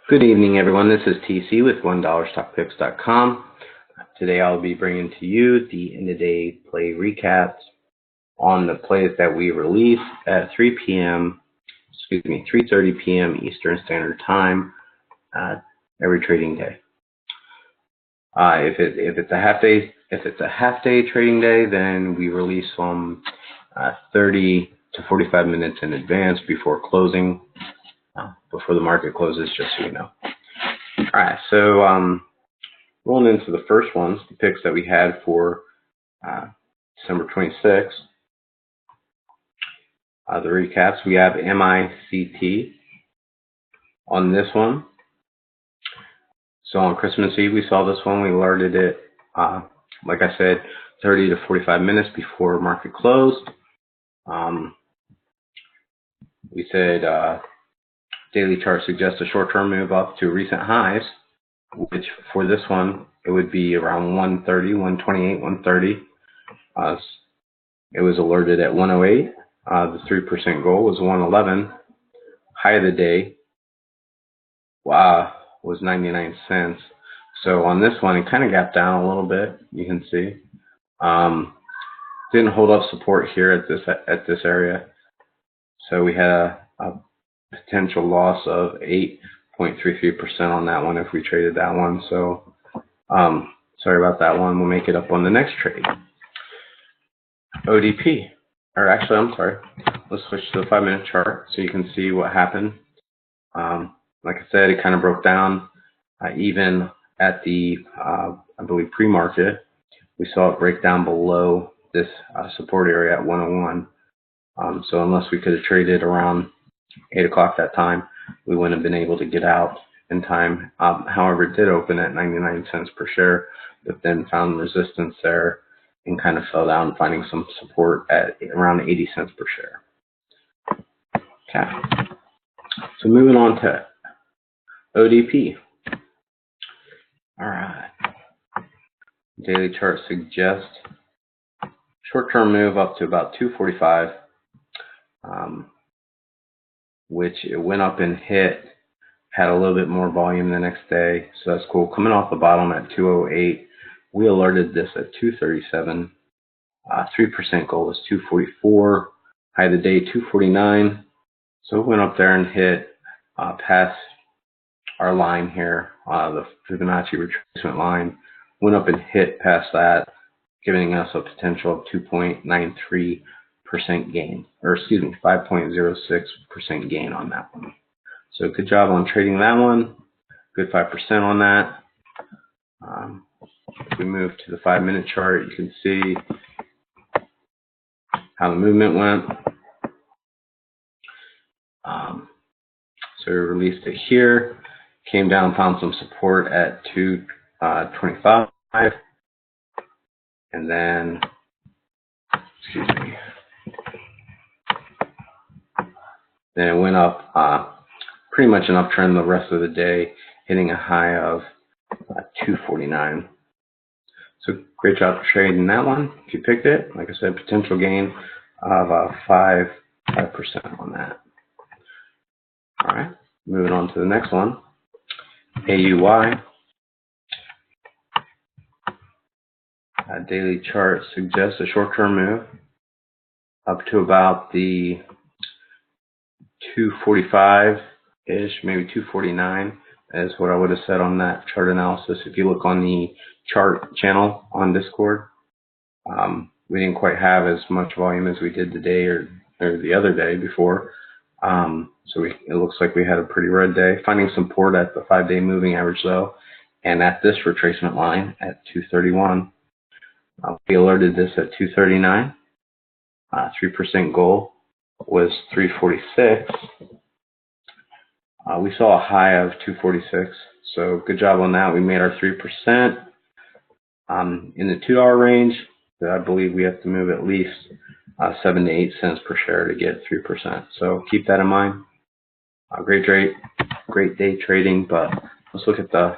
Good evening, everyone. This is TC with $1stockpicks.com. Today I'll be bringing to you the end-of-day play recaps on the plays that we release at 3:30 p.m. Eastern Standard Time every trading day. If it's a half day trading day, then we release them 30 to 45 minutes in advance before closing. Before the market closes, just so you know. All right, so rolling into the first ones, the picks that we had for December 26th. The recaps, we have MICT on this one. So on Christmas Eve, we saw this one. We alerted it, like I said, 30 to 45 minutes before market closed. We said daily chart suggests a short-term move up to recent highs, which for this one, it would be around 130, 128, 130. It was alerted at 108. The 3% goal was 111. High of the day was 99 cents. So on this one, it kind of gapped down a little bit. You can see. Didn't hold up support here at this area. So we had a potential loss of 8.33% on that one if we traded that one. So sorry about that one. We'll make it up on the next trade. ODP, or actually, I'm sorry. Let's switch to the 5-minute chart so you can see what happened. Like I said, it kind of broke down even at the, I believe, pre-market. We saw it break down below this support area at 101. So unless we could have traded around 8 o'clock that time, we wouldn't have been able to get out in time. However, it did open at 99 cents per share, but then found resistance there and kind of fell down, finding some support at around 80 cents per share. Okay. So moving on to ODP. All right. Daily chart suggests short-term move up to about 245. Which it went up and hit, had a little bit more volume the next day, so that's cool. Coming off the bottom at 208, we alerted this at 237. 3% goal was 244. High of the day 249. So it went up there and hit past our line here, the Fibonacci retracement line. Went up and hit past that, giving us a potential of 2.93% gain, or excuse me, 5.06% gain on that one. So good job on trading that one. Good 5% on that. If we move to the 5-minute chart, you can see how the movement went. So we released it here, came down, found some support at 225, and then, excuse me, then it went up pretty much an uptrend the rest of the day, hitting a high of 249. So great job trading that one. If you picked it, like I said, potential gain of 5% on that. All right, moving on to the next one. AUY. Daily chart suggests a short-term move up to about the 245-ish, maybe 249 is what I would have said on that chart analysis. If you look on the chart channel on Discord, we didn't quite have as much volume as we did today or the other day before. So it looks like we had a pretty red day. Finding support at the 5-day moving average though, and at this retracement line at 231. We alerted this at 239. 3% goal was 346. We saw a high of 246, so good job on that. We made our 3%. In the $2 range, I believe we have to move at least 7 to 8 cents per share to get 3%. So keep that in mind. Great day trading, but let's look at the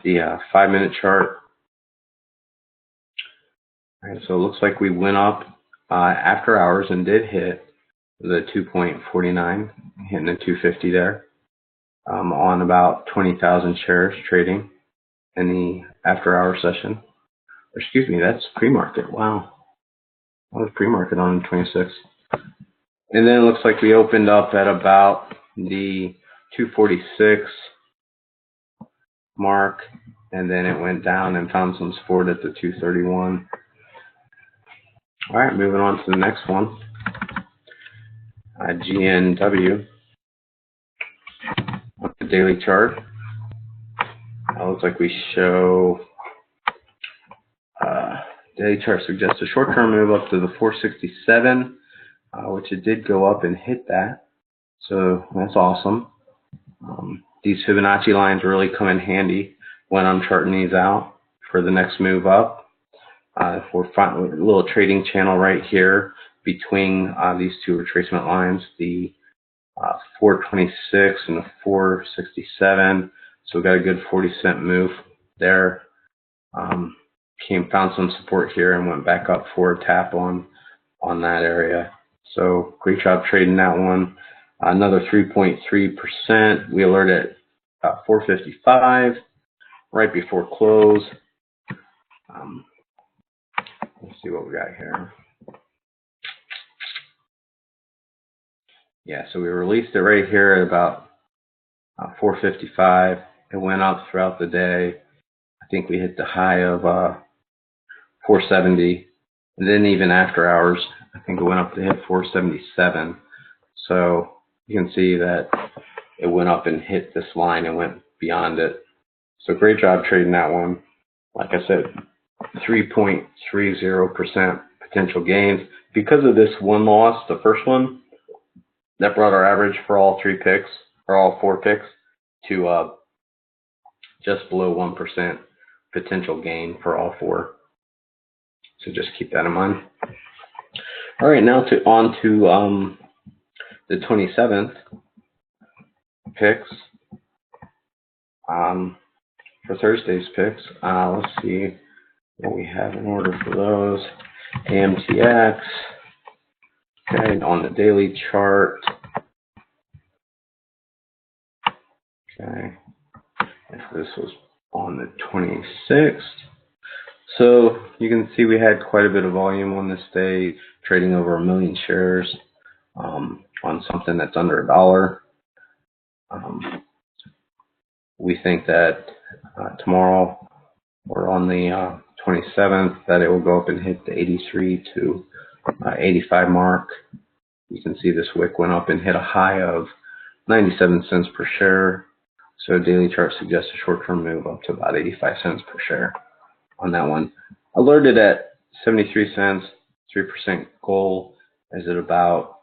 5-minute chart. All right, so it looks like we went up after hours and did hit the 2.49, hitting the 250 there. on about 20,000 shares trading in the after-hour session. Or excuse me, that's pre-market. Wow, that was pre-market on the 26th. And then it looks like we opened up at about the 246 mark, and then it went down and found some support at the 231. All right, moving on to the next one. GNW on the daily chart. Looks like we show daily chart suggests a short-term move up to the 467, which it did go up and hit that. So that's awesome. These Fibonacci lines really come in handy when I'm charting these out for the next move up. We're finding a little trading channel right here between these two retracement lines, the 426 and the 467. So we got a good 40-cent move there. Found some support here and went back up for a tap on that area. So great job trading that one. Another 3.3%. We alerted at 455 right before close. Let's see what we got here. Yeah, so we released it right here at about 455. It went up throughout the day. I think we hit the high of 470, and then even after hours, I think it went up to hit 477. So you can see that it went up and hit this line and went beyond it. So great job trading that one. Like I said, 3.30% potential gains. Because of this one loss, the first one, that brought our average for all three picks, or all four picks, to just below 1% potential gain for all four. So just keep that in mind. All right, now on to the 27th picks. For Thursday's picks, let's see what we have in order for those. AMTX. Okay, on the daily chart. Okay, if this was on the 26th. So you can see we had quite a bit of volume on this day, trading over 1 million shares on something that's under $1. We think that tomorrow, or on the 27th, that it will go up and hit the 83 to 85 mark. You can see this wick went up and hit a high of 97 cents per share. So daily chart suggests a short-term move up to about 85 cents per share on that one. Alerted at 73 cents, 3% goal is at about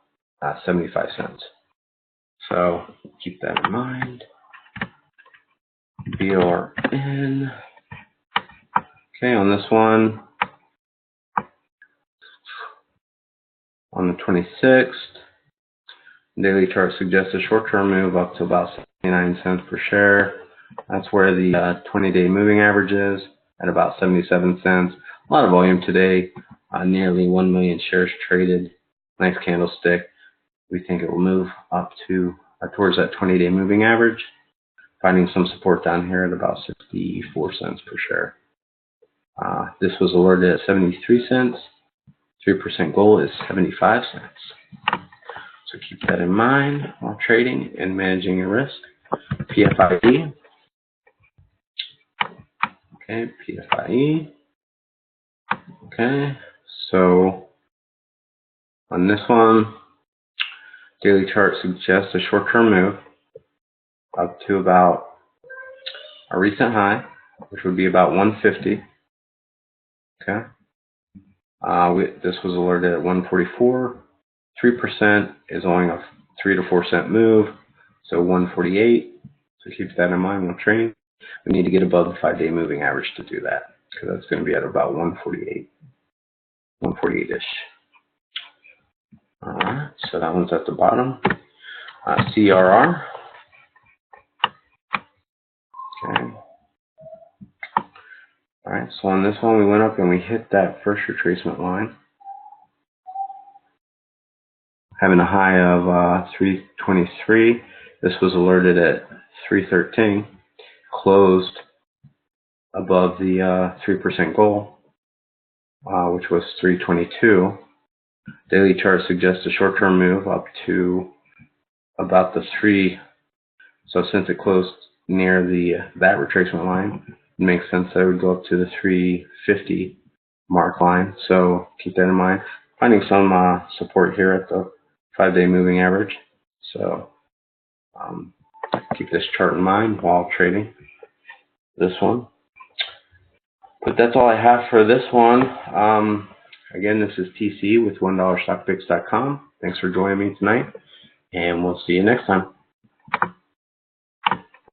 75 cents. So keep that in mind. BRN. Okay, on this one, on the 26th, daily chart suggests a short-term move up to about 79 cents per share. That's where the 20-day moving average is, at about 77 cents. A lot of volume today, nearly 1 million shares traded. Nice candlestick. We think it will move up to towards that 20-day moving average, finding some support down here at about 64 cents per share. This was alerted at 73 cents. 3% goal is 75 cents. So keep that in mind while trading and managing your risk. PFIE. Okay, PFIE. Okay, so on this one, daily chart suggests a short-term move up to about a recent high, which would be about 150. Okay. This was alerted at 144. 3% is only a 3 to 4 cent move, so 148. So keep that in mind when trading. We need to get above the 5-day moving average to do that, because that's going to be at about 148, 148-ish. All right, so that one's at the bottom. CRR. Okay. All right, so on this one, we went up and we hit that first retracement line, having a high of 323. This was alerted at 313, closed above the 3% goal, which was 322. Daily chart suggests a short-term move up to about the 3. So since it closed near that retracement line, it makes sense that it would go up to the 350 mark line. So keep that in mind. Finding some support here at the 5-day moving average. So keep this chart in mind while trading this one. But that's all I have for this one. Again, this is TC with $1stockpicks.com. Thanks for joining me tonight, and we'll see you next time.